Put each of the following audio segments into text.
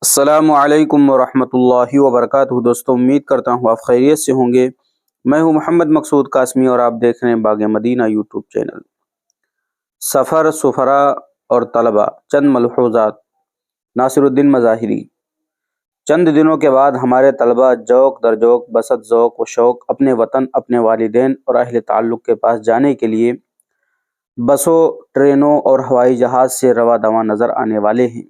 السلام علیکم ورحمۃ اللہ وبرکاتہ۔ دوستوں، امید کرتا ہوں آپ خیریت سے ہوں گے۔ میں ہوں محمد مقصود قاسمی اور آپ دیکھ رہے ہیں باغ مدینہ یوٹیوب چینل۔ سفر، سفرا اور طلبہ، چند ملحوظات۔ ناصر الدین مظاہری۔ چند دنوں کے بعد ہمارے طلبہ جوق در جوق بسط ذوق و شوق اپنے وطن، اپنے والدین اور اہل تعلق کے پاس جانے کے لیے بسوں، ٹرینوں اور ہوائی جہاز سے رواں دواں نظر آنے والے ہیں۔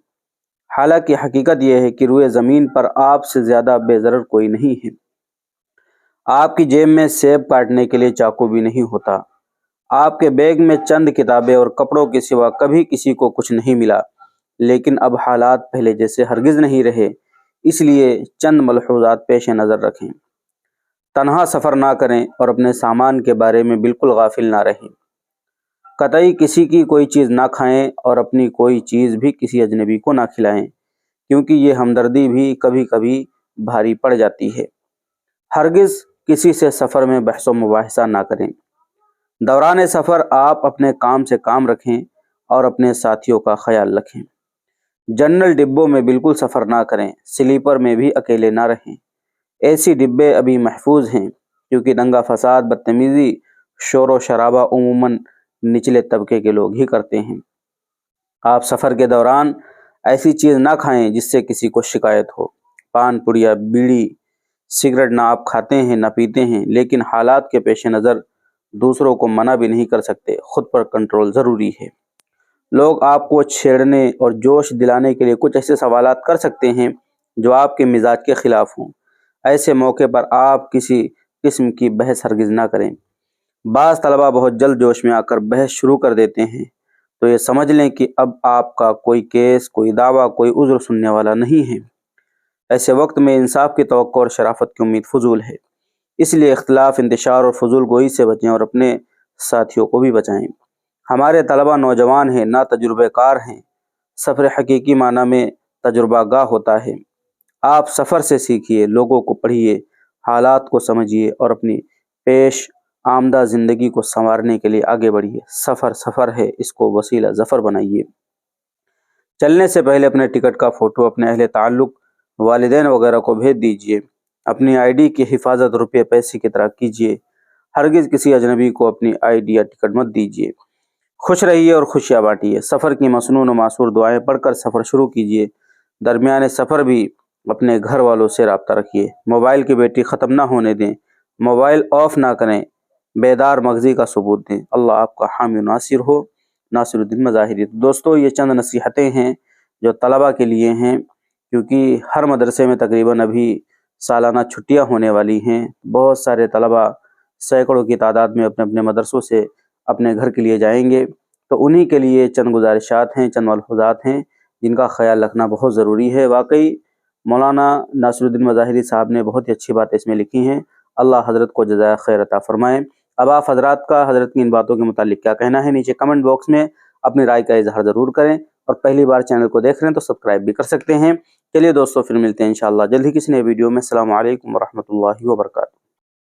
حالانکہ حقیقت یہ ہے کہ روئے زمین پر آپ سے زیادہ بے ضرر کوئی نہیں ہے۔ آپ کی جیب میں سیب کاٹنے کے لیے چاقو بھی نہیں ہوتا۔ آپ کے بیگ میں چند کتابیں اور کپڑوں کے سوا کبھی کسی کو کچھ نہیں ملا، لیکن اب حالات پہلے جیسے ہرگز نہیں رہے، اس لیے چند ملحوظات پیش نظر رکھیں۔ تنہا سفر نہ کریں اور اپنے سامان کے بارے میں بالکل غافل نہ رہیں۔ قطعی کسی کی کوئی چیز نہ کھائیں اور اپنی کوئی چیز بھی کسی اجنبی کو نہ کھلائیں، کیونکہ یہ ہمدردی بھی کبھی کبھی بھاری پڑ جاتی ہے۔ ہرگز کسی سے سفر میں بحث و مباحثہ نہ کریں۔ دوران سفر آپ اپنے کام سے کام رکھیں اور اپنے ساتھیوں کا خیال رکھیں۔ جنرل ڈبوں میں بالکل سفر نہ کریں، سلیپر میں بھی اکیلے نہ رہیں۔ ایسی ڈبے ابھی محفوظ ہیں، کیونکہ دنگا فساد، بدتمیزی، شور و شرابہ عموماً نچلے طبقے کے لوگ ہی کرتے ہیں۔ آپ سفر کے دوران ایسی چیز نہ کھائیں جس سے کسی کو شکایت ہو۔ پان پڑیا، بیڑی، سگریٹ نہ آپ کھاتے ہیں نہ پیتے ہیں، لیکن حالات کے پیش نظر دوسروں کو منع بھی نہیں کر سکتے۔ خود پر کنٹرول ضروری ہے۔ لوگ آپ کو چھیڑنے اور جوش دلانے کے لیے کچھ ایسے سوالات کر سکتے ہیں جو آپ کے مزاج کے خلاف ہوں۔ ایسے موقع پر آپ کسی قسم کی بحث ہرگز نہ کریں۔ بعض طلبہ بہت جلد جوش میں آ کر بحث شروع کر دیتے ہیں، تو یہ سمجھ لیں کہ اب آپ کا کوئی کیس، کوئی دعویٰ، کوئی عذر سننے والا نہیں ہے۔ ایسے وقت میں انصاف کی توقع اور شرافت کی امید فضول ہے۔ اس لیے اختلاف، انتشار اور فضول گوئی سے بچیں اور اپنے ساتھیوں کو بھی بچائیں۔ ہمارے طلبہ نوجوان ہیں، نہ تجربہ کار ہیں۔ سفر حقیقی معنی میں تجربہ گاہ ہوتا ہے۔ آپ سفر سے سیکھیے، لوگوں کو پڑھیے، حالات کو سمجھیے اور اپنی پیش آمدہ زندگی کو سنوارنے کے لیے آگے بڑھیے۔ سفر ہے، اس کو وسیلہ ظفر بنائیے۔ چلنے سے پہلے اپنے ٹکٹ کا فوٹو اپنے اہل تعلق، والدین وغیرہ کو بھیج دیجیے۔ اپنی آئی ڈی کی حفاظت روپے پیسے کی طرح کیجیے۔ ہرگز کسی اجنبی کو اپنی آئی ڈی یا ٹکٹ مت دیجیے۔ خوش رہیے اور خوشیاں بانٹیے۔ سفر کی مسنون و معصور دعائیں پڑھ کر سفر شروع کیجیے۔ درمیان سفر بھی اپنے گھر والوں سے رابطہ رکھیے۔ موبائل کی بیٹری ختم نہ ہونے دیں۔ موبائل آف نہ کریں۔ بیدار مغزی کا ثبوت دیں۔ اللہ آپ کا حامی و ناصر ہو۔ ناصر الدین مظاہری۔ دوستو، یہ چند نصیحتیں ہیں جو طلبہ کے لیے ہیں، کیونکہ ہر مدرسے میں تقریباً ابھی سالانہ چھٹیاں ہونے والی ہیں۔ بہت سارے طلبہ سینکڑوں کی تعداد میں اپنے اپنے مدرسوں سے اپنے گھر کے لیے جائیں گے، تو انہی کے لیے چند گزارشات ہیں، چند ملحوظات ہیں جن کا خیال رکھنا بہت ضروری ہے۔ واقعی مولانا ناصر الدین مظاہری صاحب نے بہت ہی اچھی باتیں اس میں لکھی ہیں۔ اللہ حضرت کو جزائے خیر عطا فرمائے۔ اب آپ حضرات کا حضرت کی ان باتوں کے متعلق کیا کہنا ہے، نیچے کمنٹ باکس میں اپنی رائے کا اظہار ضرور کریں، اور پہلی بار چینل کو دیکھ رہے ہیں تو سبسکرائب بھی کر سکتے ہیں۔ چلیے دوستو، پھر ملتے ہیں انشاءاللہ جلد ہی کسی نئے ویڈیو میں۔ السلام علیکم ورحمۃ اللہ وبرکاتہ۔